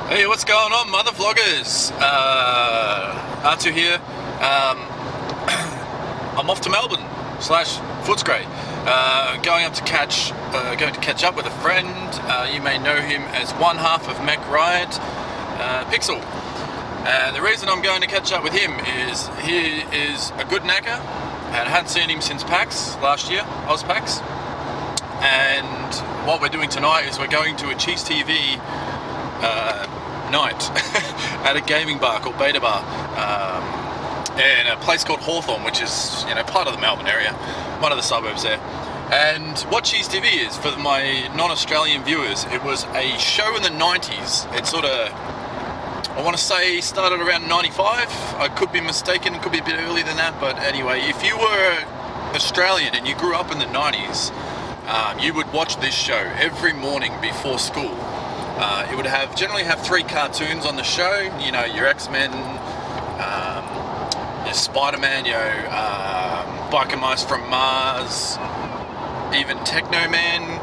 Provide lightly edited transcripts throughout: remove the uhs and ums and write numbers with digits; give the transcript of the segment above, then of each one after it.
Hey, what's going on, mother vloggers? Artu here. I'm off to Melbourne slash Footscray. Going to catch up with a friend. You may know him as one half of Mech Riot, Pixel. And the reason I'm going to catch up with him is he is a good knacker, and I hadn't seen him since PAX last year, PAX. And what we're doing tonight is we're going to a Cheez TV night at a gaming bar called Beta Bar in a place called Hawthorne, which is part of the Melbourne area, one of the suburbs there. And what Cheez TV is, for my non-Australian viewers, it was a show in the 90s. It sort of, I want to say, started around 95. I could be mistaken, it could be a bit earlier than that, but anyway, if you were Australian and you grew up in the 90s, you would watch this show every morning before school. It would generally have 3 cartoons on the show. Your X-Men, your Spider-Man, your Biker Mice from Mars, even Techno Man.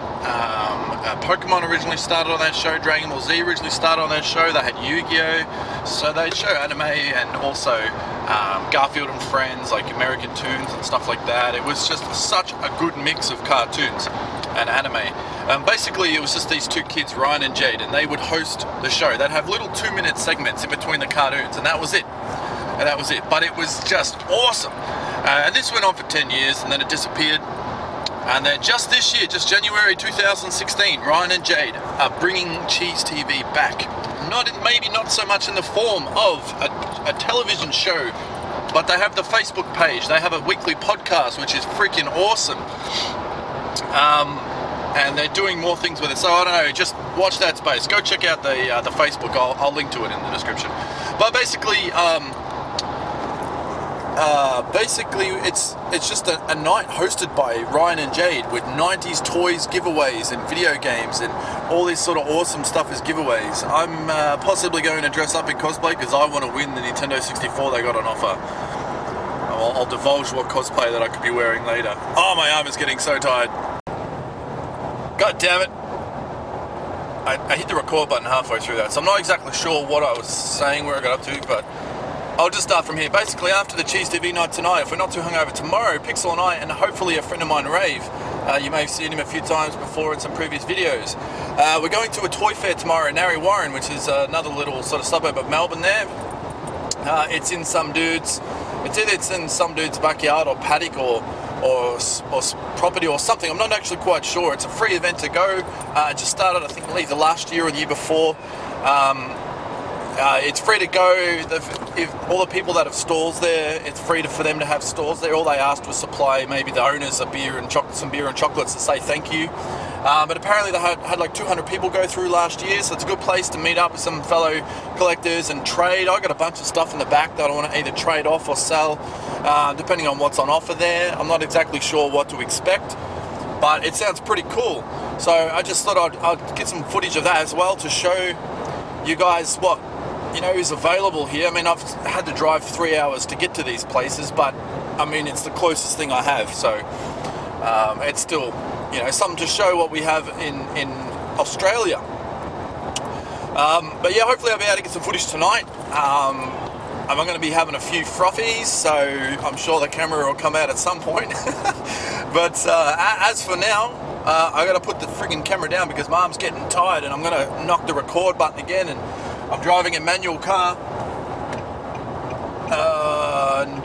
Pokemon originally started on that show. Dragon Ball Z originally started on that show. They had Yu-Gi-Oh! So they'd show anime and also Garfield and Friends, like American Toons and stuff like that. It was just such a good mix of cartoons and anime. Basically, it was just these 2 kids, Ryan and Jade, and they would host the show. They'd have little 2-minute segments in between the cartoons, and that was it. But it was just awesome. And this went on for 10 years, and then it disappeared. And then just this year, just January 2016, Ryan and Jade are bringing Cheez TV back. Maybe not so much in the form of a television show, but they have the Facebook page. They have a weekly podcast, which is freaking awesome. And they're doing more things with it. So I don't know, just watch that space. Go check out the Facebook. I'll link to it in the description. But basically, it's just a night hosted by Ryan and Jade with 90s toys giveaways and video games and all this sort of awesome stuff as giveaways. I'm possibly going to dress up in cosplay because I want to win the Nintendo 64 they got on offer. I'll divulge what cosplay that I could be wearing later. Oh, my arm is getting so tired. God damn it. I hit the record button halfway through that, so I'm not exactly sure what I was saying, where I got up to, but I'll just start from here. Basically, after the Cheez TV night tonight, if we're not too hungover tomorrow, Pixel and I, and hopefully a friend of mine, Rave, you may have seen him a few times before in some previous videos. We're going to a toy fair tomorrow in Narre Warren, which is another little sort of suburb of Melbourne there. It's in some dude's backyard or paddock or property or something. I'm not actually quite sure. It's a free event to go. It just started, I believe, the last year or the year before. It's free to go. If all the people that have stalls there, it's free for them to have stalls there. All they asked was supply maybe the owners some beer and chocolates to say thank you. But apparently they had like 200 people go through last year, so it's a good place to meet up with some fellow collectors and trade. I got a bunch of stuff in the back that I want to either trade off or sell, depending on what's on offer there. I'm not exactly sure what to expect, but it sounds pretty cool. So I just thought I'd get some footage of that as well to show you guys what is available here. I mean, I've had to drive 3 hours to get to these places, but I mean, it's the closest thing I have, so it's still something to show what we have in Australia. But yeah, hopefully I'll be able to get some footage tonight. I'm going to be having a few frothies, so I'm sure the camera will come out at some point. But as for now, I got to put the friggin' camera down because my arm's getting tired, and I'm going to knock the record button again. And I'm driving a manual car, and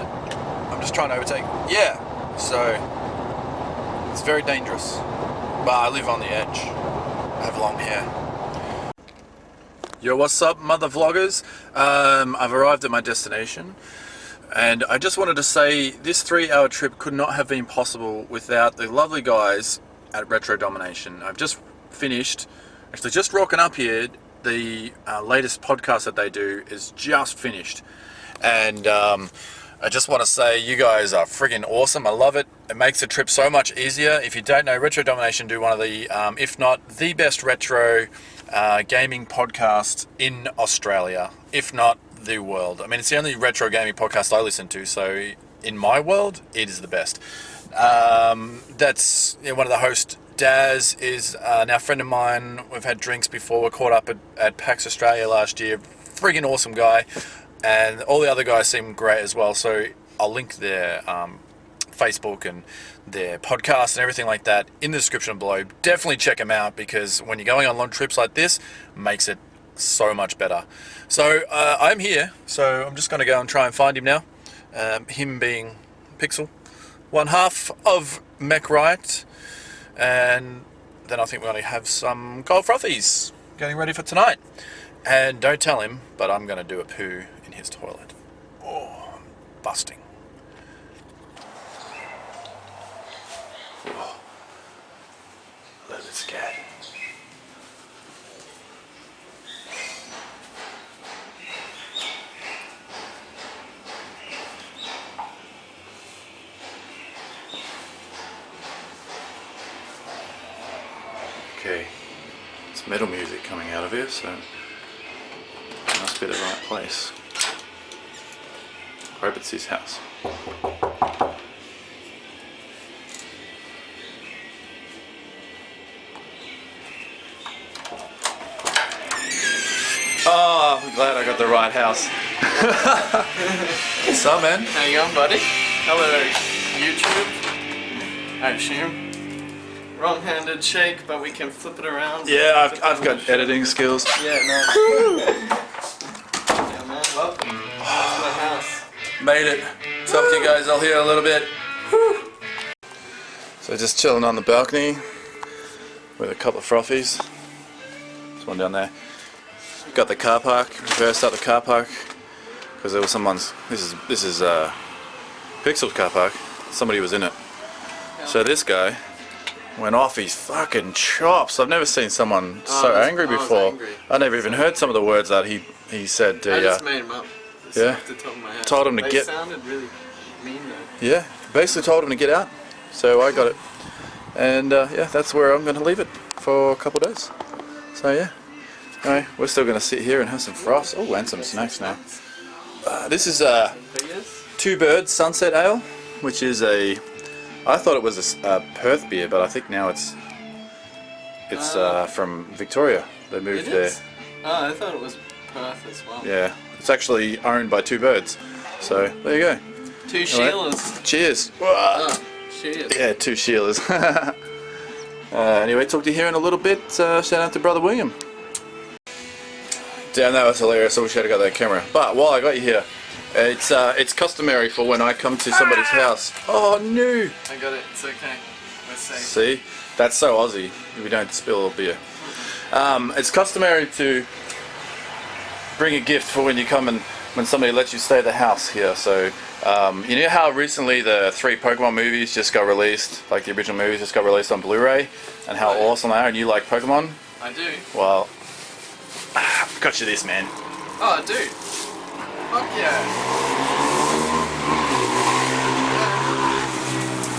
I'm just trying to overtake. Yeah, so it's very dangerous, but I live on the edge. I have long hair. Yo, what's up, mother vloggers? I've arrived at my destination, and I just wanted to say this 3-hour trip could not have been possible without the lovely guys at Retro Domination. I've just finished, actually just rocking up here. The latest podcast that they do is just finished, and I just want to say you guys are friggin' awesome. I love it. It makes the trip so much easier. If you don't know, Retro Domination do one of the, if not the best retro gaming podcast in Australia, if not the world. I mean, it's the only retro gaming podcast I listen to, so in my world, it is the best. That's one of the hosts, Daz is now a friend of mine. We've had drinks before. We caught up at PAX Australia last year. Friggin' awesome guy. And all the other guys seem great as well. So I'll link their Facebook and their podcast and everything like that in the description below. Definitely check them out, because when you're going on long trips like this, makes it so much better. So I'm here, so I'm just going to go and try and find him now. Him being Pixel, one half of Mech Riot, and then I think we're going to have some cold frothies getting ready for tonight. And don't tell him, but I'm going to do a poo in his toilet. Oh, I'm busting. Oh, a little bit scared. Okay, it's metal music coming out of here, so it must be the right place. I hope it's his house. Oh, I'm glad I got the right house. What's up, man? How you going, buddy? Hello, YouTube. I assume. Wrong-handed shake, but we can flip it around. Yeah, I've got editing skills. Yeah, nice. Yeah, man, welcome. To my house. Made it. Talk to you guys all here a little bit. So just chilling on the balcony with a couple of frothies. There's one down there. Got the car park. Reversed up the car park because there was someone's. This is Pixel's car park. Somebody was in it. So this guy went off his fucking chops. I've never seen someone so angry before. I never even heard some of the words that he said. I just made him up. Yeah. Off the top of my head. Told him to they get. Sounded really mean though. Yeah. Basically told him to get out. So I got it. And yeah, that's where I'm going to leave it for a couple of days. So yeah. Anyway, we're still going to sit here and have some frost. Oh, and some snacks now. This is Two Birds Sunset Ale, which is a. I thought it was a Perth beer, but I think now it's from Victoria. They moved there. Oh, I thought it was Perth as well. Yeah, it's actually owned by Two Birds. So there you go. Two Sheilas. Cheers. Oh, cheers. Yeah, two Sheilas. Anyway, talk to you here in a little bit. Shout out to Brother William. Damn, that was hilarious. I wish I had got that camera. But while I got you here, it's customary for when I come to somebody's house. Oh no! I got it. It's okay. We're safe. See, that's so Aussie. We don't spill beer. It's customary to bring a gift for when you come and when somebody lets you stay at the house here. So you know how recently the 3 Pokemon movies just got released, like the original movies just got released on Blu-ray, and how awesome they are, and you like Pokemon? I do. Well, got you this, man. Oh, dude. Fuck yeah.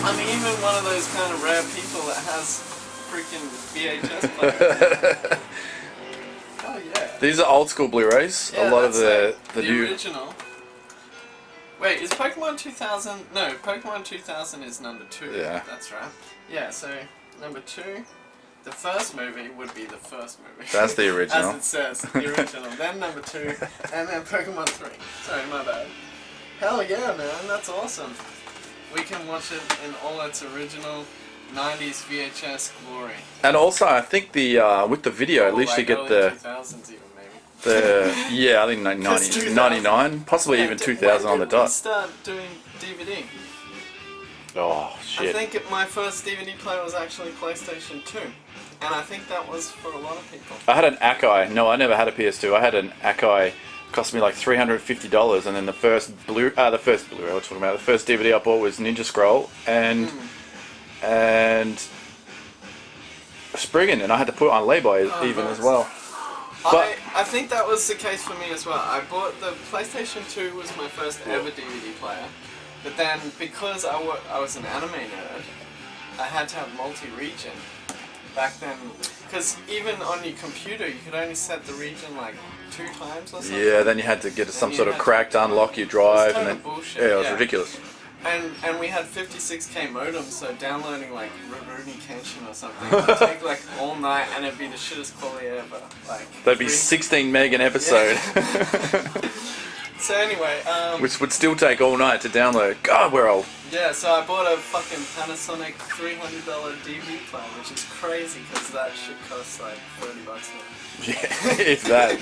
I'm even one of those kind of rare people that has freaking VHS players. Oh yeah. These are old school Blu-rays. Yeah, a lot of the new original. Wait, is Pokemon 2000? No, Pokemon 2000 is number 2. Yeah. That's right. Yeah, so number 2. The first movie would be the first movie. That's the original. As it says, the original. Then number 2, and then Pokemon 3. Sorry, my bad. Hell yeah, man, that's awesome. We can watch it in all its original 90s VHS glory. And also, I think the with the video, at least you get the 2000s even maybe. Yeah, I think 99, possibly even 2000 on the dot. When did we start doing DVD? Oh shit! I think my first DVD player was actually PlayStation 2, and I think that was for a lot of people. I had an Akai. No, I never had a PS2. I had an Akai. Cost me like $350, and then the first Blu-ray. We're talking about the first DVD I bought was Ninja Scroll and Spriggan, and I had to put it on lay-by even as well. But I think that was the case for me as well. I bought the PlayStation 2 was my first ever DVD player, but then because I was an anime nerd, I had to have multi-region back then. Because even on your computer, you could only set the region like 2 times or something. Yeah, then you had to get some sort of crack to unlock your drive, and then bullshit. yeah, it was ridiculous. And we had 56k modem, so downloading like Rurouni Kenshin or something would take like all night, and it'd be the shittest quality ever. Like That'd be 16 meg an episode. Yeah. So anyway, which would still take all night to download. God, we're old. yeah. So I bought a fucking Panasonic $300 DVD player, which is crazy because that shit costs like $30 now. Yeah, if that.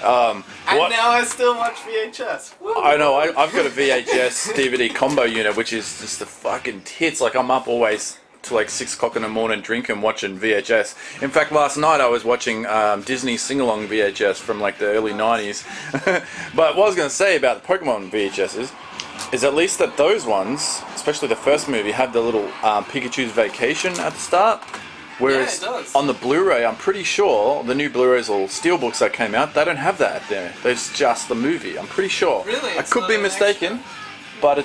And What? now I still watch VHS. Woo! I know, I've got a VHS DVD combo unit, which is just the fucking tits. Like, I'm up always till like 6 o'clock in the morning drinking, watching VHS. In fact, last night I was watching Disney sing-along VHS from like the early 90s. But what I was going to say about the Pokemon VHSs is at least that those ones, especially the first movie, have the little Pikachu's Vacation at the start. Whereas Yeah, it does. on the Blu-ray, I'm pretty sure the new Blu-rays or Steelbooks that came out, they don't have that there. There's just the movie. I'm pretty sure. Really? I It's could not be an mistaken, extra? but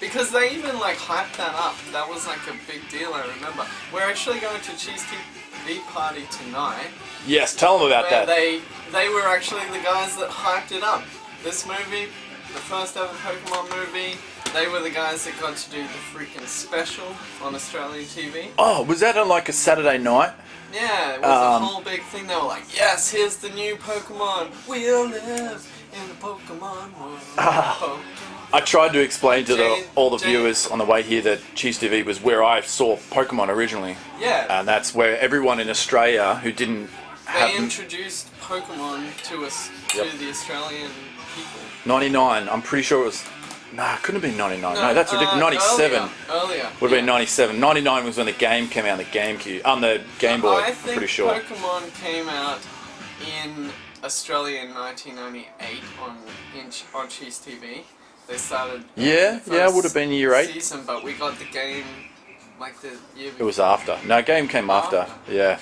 Because they even like hyped that up. That was like a big deal, I remember. We're actually going to Cheez TV party tonight. yes, tell them about Where that. they were actually the guys that hyped it up. This movie, the first ever Pokemon movie, they were the guys that got to do the freaking special on Australian TV. Oh, was that on like a Saturday night? Yeah, it was a whole big thing. They were like, yes, here's the new Pokemon. We'll live in the Pokemon world. Pokemon. I tried to explain to all the Jane- viewers on the way here that Cheez TV was where I saw Pokemon originally. Yeah. And that's where everyone in Australia who didn't have They introduced Pokemon to us, Yep. to the Australian people. 99, I'm pretty sure it was... Nah, it couldn't have been 99. No, that's ridiculous. 97. Earlier. Would have been 97. 99 was when the game came out on the GameCube. On the Game Boy, I I'm think pretty sure. Pokemon came out in Australia in 1998 on Cheez TV. They started. Yeah, the yeah, first would have been year 8. season, but we got the game like the year. It was after. No, game came after. After? Yeah.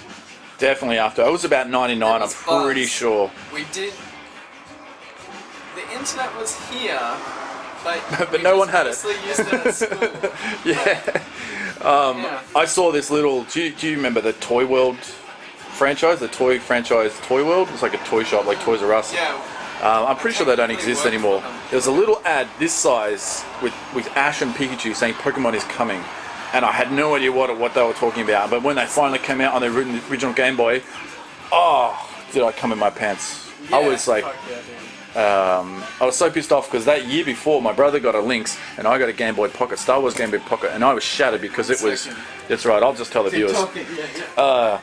Definitely after. It was about 99, It was I'm pretty buzz. sure. We did. The internet was here, but But no one had it. mostly used it at school. Yeah. Yeah. I saw this little... Do you remember the Toy World franchise? The toy franchise Toy World? It's like a toy shop like Toys R Us. Yeah. I'm pretty sure they don't technically exist worked anymore. for them. There was a little ad this size with Ash and Pikachu saying Pokemon is coming. And I had no idea what they were talking about. But when they finally came out on the original Game Boy, oh, did I come in my pants. I Yeah, was like... fuck yeah, dude. I was so pissed off because that year before my brother got a Lynx and I got a Game Boy Pocket, Star Wars Game Boy Pocket, and I was shattered because it was... Second. That's right, I'll just tell the Keep viewers. talking, yeah.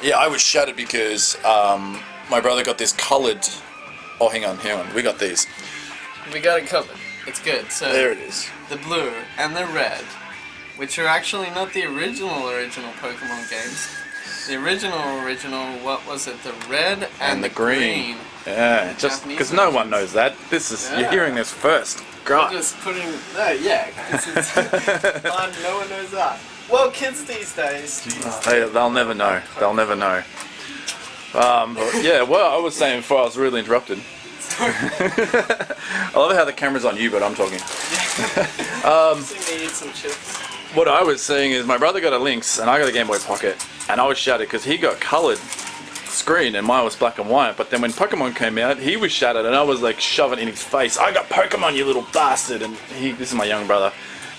Yeah, I was shattered because my brother got this coloured... Oh, hang on, we got these. We got it covered. It's good. So There it is. the blue and the red, which are actually not the original Pokemon games. The original, what was it? The red and the green. Yeah, just Japanese because no one versions. knows that. This is... You're Yeah. hearing this first. I'm God. just putting, yeah, this is fun, no one knows that. Well, kids these days, Jesus. They'll never know. They'll never know. But yeah, well, I was saying before I was really interrupted. I love how the camera's on you, but I'm talking. See me eat some chips. What I was saying is my brother got a Lynx and I got a Game Boy Pocket, and I was shattered because he got coloured screen and mine was black and white. But then when Pokemon came out, he was shattered and I was like shoving it in his face. I got Pokemon, you little bastard! And this is my young brother,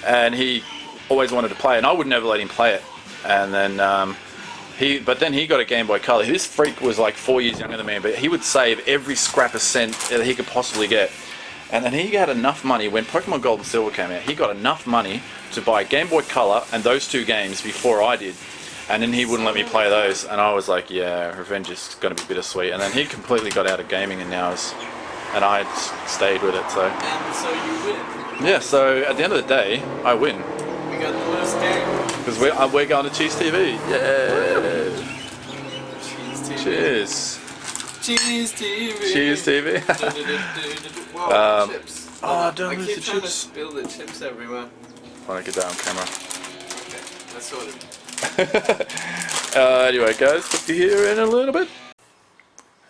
and he always wanted to play, and I would never let him play it. And then but then he got a Game Boy Color. This freak was like 4 years younger than me, but he would save every scrap of cent that he could possibly get. And then he had enough money when Pokemon Gold and Silver came out. He got enough money to buy Game Boy Color and those 2 games before I did. And then he wouldn't let me play those, and I was like, yeah, revenge is going to be bittersweet. And then he completely got out of gaming, and now and I stayed with it. So And so you win. yeah, so at the end of the day, I win We got the worst game. because we're going to Cheez TV. Yeah, Cheez TV. cheers, Cheez TV. Cheez TV. Whoa, chips. oh, Hold don't on. I lose keep the trying chips. to spill the chips everywhere. I want to get that on camera. Okay, that's sorted. Anyway, guys, hope to hear in a little bit.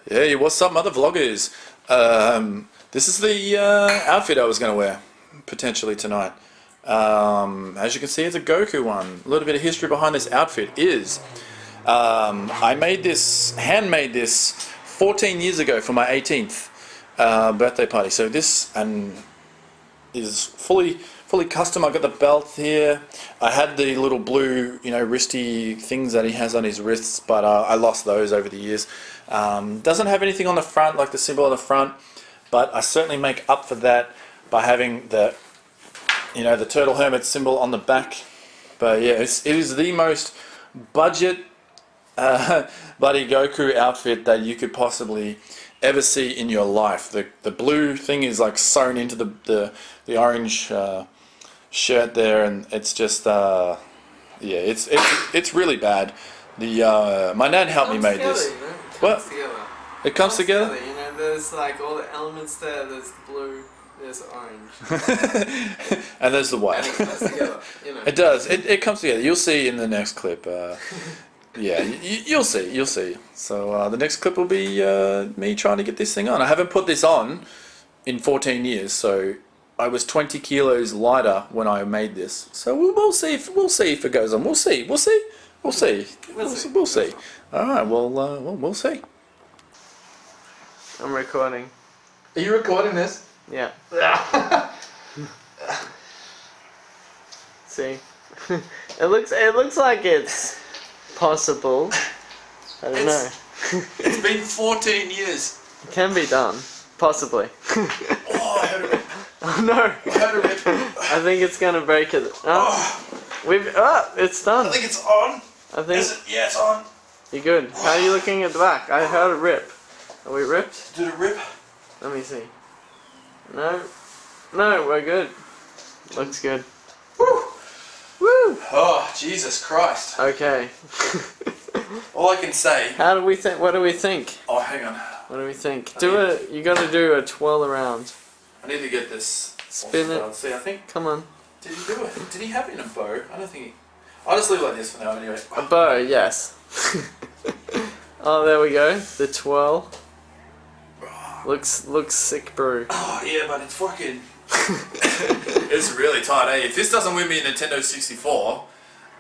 Hey, what's up, mother vloggers? This is the outfit I was going to wear, potentially tonight. As you can see, it's a Goku one. A little bit of history behind this outfit is, I handmade this 14 years ago for my 18th birthday party. So this, and is fully custom. I got the belt here. I had the little blue, wristy things that he has on his wrists, but I lost those over the years. Doesn't have anything on the front, like the symbol on the front, but I certainly make up for that by having the turtle hermit symbol on the back. But yeah, it is the most budget bloody Goku outfit that you could possibly ever see in your life. The blue thing is like sewn into the orange shirt there, and it's just it's really bad. My dad helped me make this. What? It comes together. There's like all the elements there. There's the blue. There's orange. And there's the white. And it comes together. It does. It comes together. You'll see in the next clip. Yeah, you'll see. So the next clip will be me trying to get this thing on. I haven't put this on in 14 years, so I was 20 kilos lighter when I made this. So we'll see if it goes on. We'll see. All right. Well, we'll see. I'm recording. Are you recording this? Yeah. See, it looks like it's possible. I don't know. It's been 14 years. It can be done, possibly. Oh, I heard a rip. Oh no! I heard a rip. I think it's gonna break it. It's done. I think it's on. I think. Yeah, it's on. You're good. How are you looking at the back? I heard a rip. Are we ripped? Did it rip? Let me see. No, we're good. Looks good. Woo! Woo! Oh, Jesus Christ. Okay. All I can say. How do we think? What do we think? Oh, hang on. What do we think? You got to do a twirl around. I need to get this. Spin it. See, I think. Come on. Did he do it? Did he have it in a bow? I don't think he. I'll just leave it like this for now anyway. A bow, yes. Oh, there we go. The twirl. Looks sick, bro. Oh yeah, but it's fucking. It's really tight, eh? If this doesn't win me a Nintendo 64,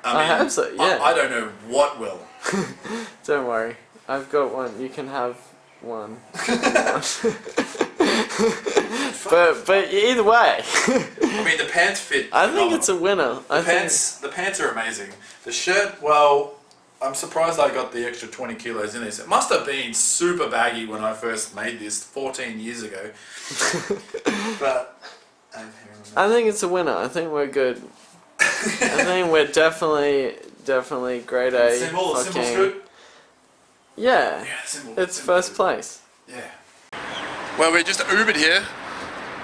I hope so. Yeah. I don't know what will. Don't worry, I've got one. You can have one. but either way. I mean, the pants fit. I think it's a winner. The pants are amazing. The shirt, well, I'm surprised I got the extra 20 kilos in this. It must have been super baggy when I first made this 14 years ago. But I think it's a winner. I think we're good. I think we're definitely grade A. Symbol's good? Yeah. Symbol. It's first place. Yeah. Well, we just Ubered here,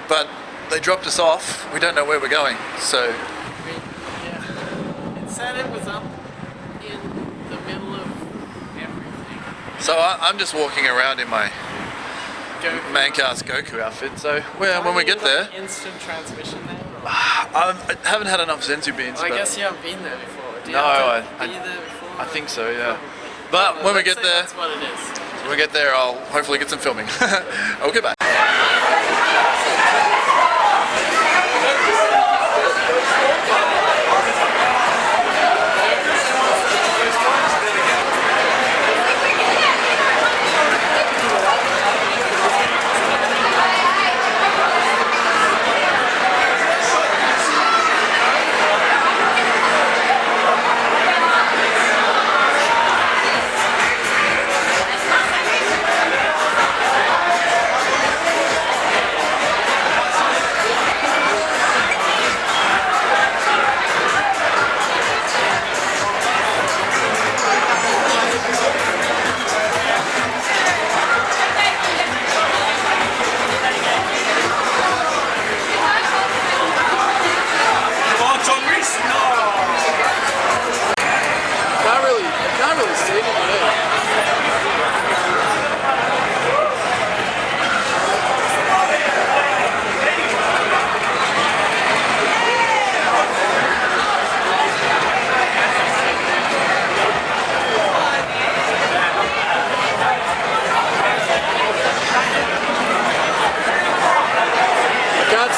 but they dropped us off. We don't know where we're going, so. Yeah. It said it was up in the middle of everything. So I'm just walking around in my Mancast Goku outfit. So when we get there, instant transmission there. I haven't had enough Zenzu beans. I guess you haven't been there before. Do you No, have to be there before? I think so. Yeah. But when we get there, that's what it is. when we get there, I'll hopefully get some filming. Okay, bye.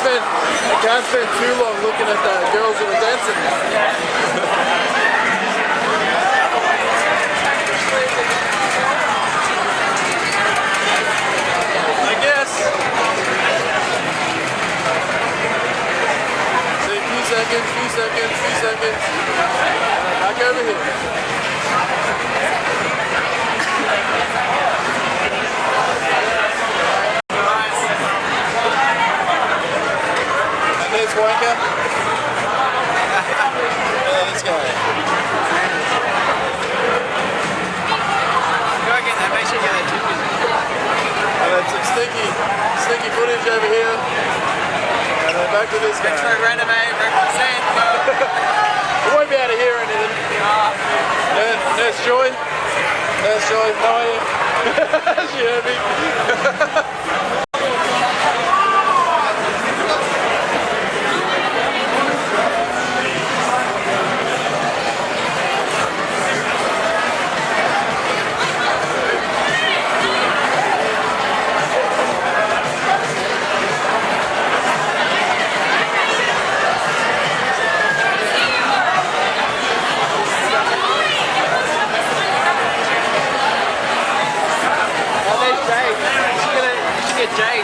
I can't spend too long looking at the girls that are dancing. I guess. over here. And there's Wanker. There's guy. Go again, that makes sure you get that chicken. And then some sneaky footage over here. And then back to this guy. Retro Renovate, represent. You won't be able to hear anything. Nurse Joy. Nurse Joy, how are you? She heard me.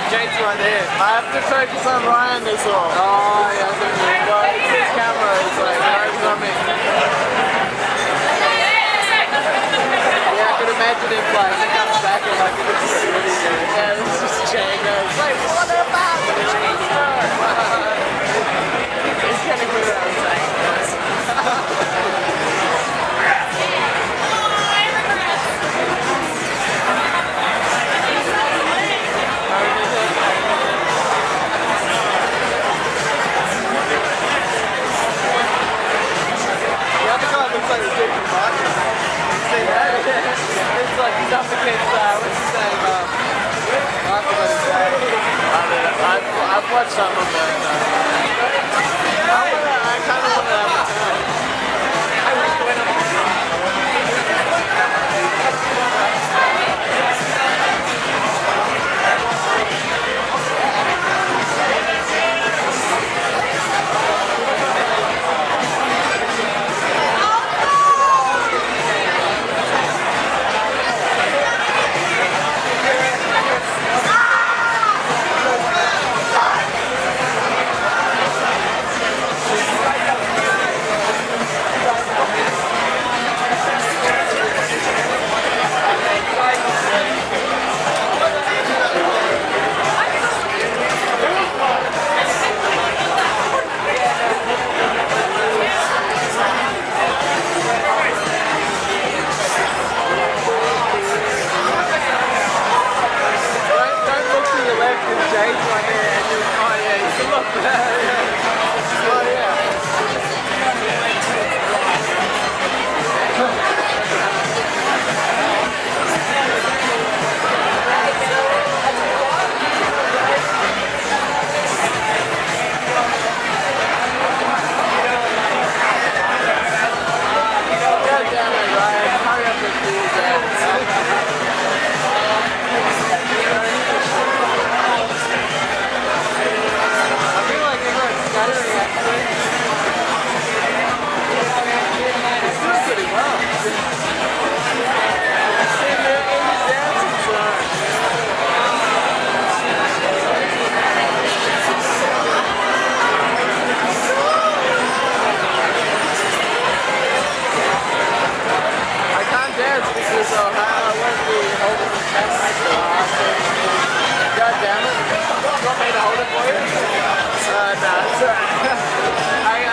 Jade's right there. I have to focus on Ryan this all. Oh, yeah, But it's his camera, it's like, focus on me. Yeah, I could imagine him like, he comes back and like, it's just really good. Yeah, this is just Jay goes, like, what about the cheeseburger? He's kind of good at saying this. looks like a kid from Boston. See that? It's like suffocates, what's his name? I forgot his name. I've watched some of it. I kind of want to have a turn. I wish you went up.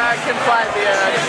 I can fight the urge.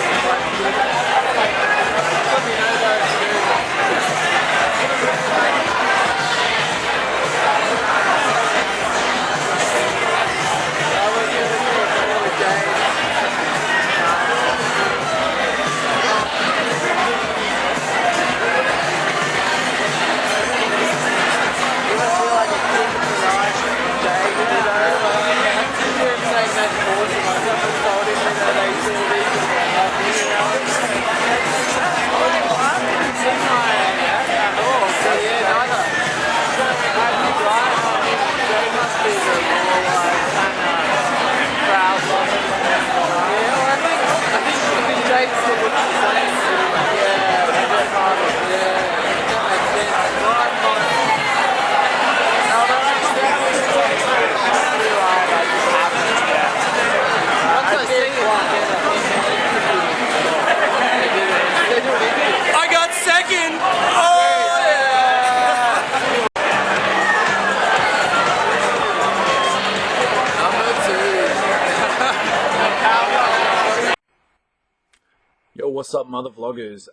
Yo, what's up, mother vloggers?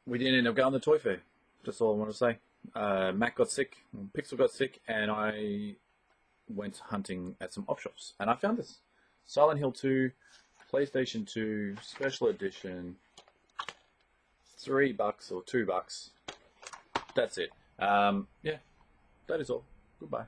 We didn't end up going to the toy fair. That's all I want to say. Mac got sick, Pixel got sick, and I went hunting at some op shops, and I found this Silent Hill 2, PlayStation 2 Special Edition, $3 or $2. That's it. Yeah, that is all. Goodbye.